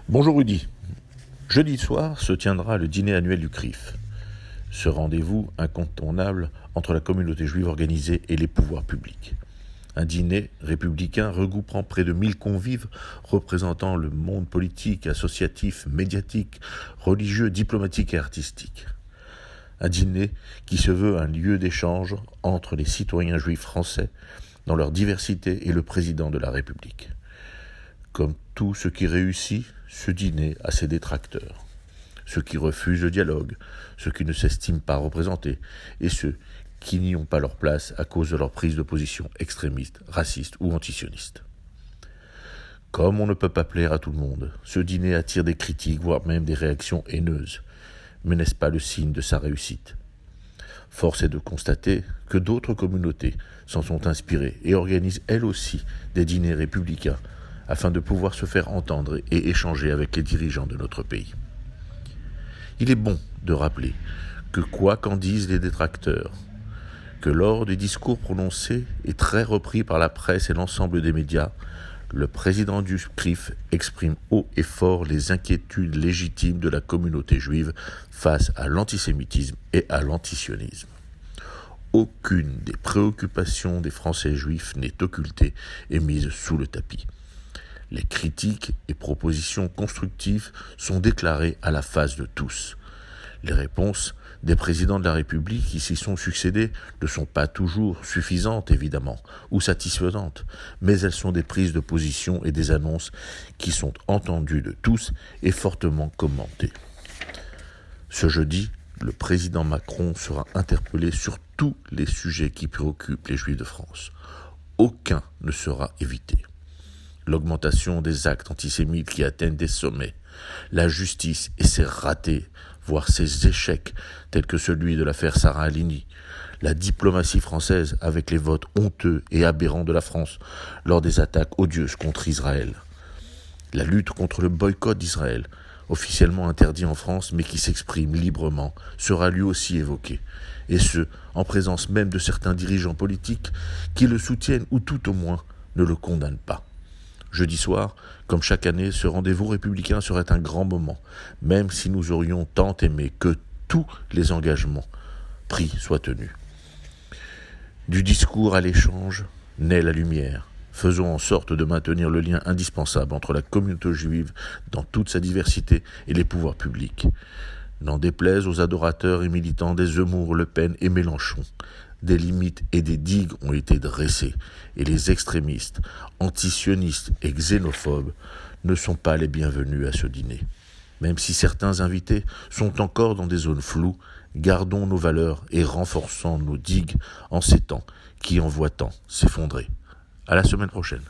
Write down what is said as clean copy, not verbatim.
Bonjour Rudy. Jeudi soir se tiendra le dîner annuel du CRIF. Ce rendez-vous incontournable entre la communauté juive organisée et les pouvoirs publics. Un dîner républicain regroupant près de 1000 convives représentant le monde politique, associatif, médiatique, religieux, diplomatique et artistique. Un dîner qui se veut un lieu d'échange entre les citoyens juifs français dans leur diversité et le président de la République. Comme tout ce qui réussit, ce dîner a ses détracteurs. Ceux qui refusent le dialogue, ceux qui ne s'estiment pas représentés, et ceux qui n'y ont pas leur place à cause de leur prise de position extrémiste, raciste ou antisioniste. Comme on ne peut pas plaire à tout le monde, ce dîner attire des critiques, voire même des réactions haineuses. Mais n'est-ce pas le signe de sa réussite ? Force est de constater que d'autres communautés s'en sont inspirées et organisent elles aussi des dîners républicains afin de pouvoir se faire entendre et échanger avec les dirigeants de notre pays. Il est bon de rappeler que quoi qu'en disent les détracteurs, que lors des discours prononcés et très repris par la presse et l'ensemble des médias, le président du CRIF exprime haut et fort les inquiétudes légitimes de la communauté juive face à l'antisémitisme et à l'antisionisme. Aucune des préoccupations des Français juifs n'est occultée et mise sous le tapis. Les critiques et propositions constructives sont déclarées à la face de tous. Les réponses des présidents de la République qui s'y sont succédés ne sont pas toujours suffisantes, évidemment, ou satisfaisantes, mais elles sont des prises de position et des annonces qui sont entendues de tous et fortement commentées. Ce jeudi, le président Macron sera interpellé sur tous les sujets qui préoccupent les Juifs de France. Aucun ne sera évité. L'augmentation des actes antisémites qui atteignent des sommets, la justice et ses ratés, voire ses échecs, tels que celui de l'affaire Sarah Halimi, la diplomatie française avec les votes honteux et aberrants de la France lors des attaques odieuses contre Israël, la lutte contre le boycott d'Israël, officiellement interdit en France mais qui s'exprime librement, sera lui aussi évoqué, et ce, en présence même de certains dirigeants politiques qui le soutiennent ou tout au moins ne le condamnent pas. Jeudi soir, comme chaque année, ce rendez-vous républicain serait un grand moment, même si nous aurions tant aimé que tous les engagements pris soient tenus. Du discours à l'échange naît la lumière. Faisons en sorte de maintenir le lien indispensable entre la communauté juive dans toute sa diversité et les pouvoirs publics. N'en déplaise aux adorateurs et militants des Zemmour, Le Pen et Mélenchon. Des limites et des digues ont été dressées, et les extrémistes, antisionistes et xénophobes ne sont pas les bienvenus à ce dîner. Même si certains invités sont encore dans des zones floues, gardons nos valeurs et renforçons nos digues en ces temps qui en voient tant s'effondrer. À la semaine prochaine.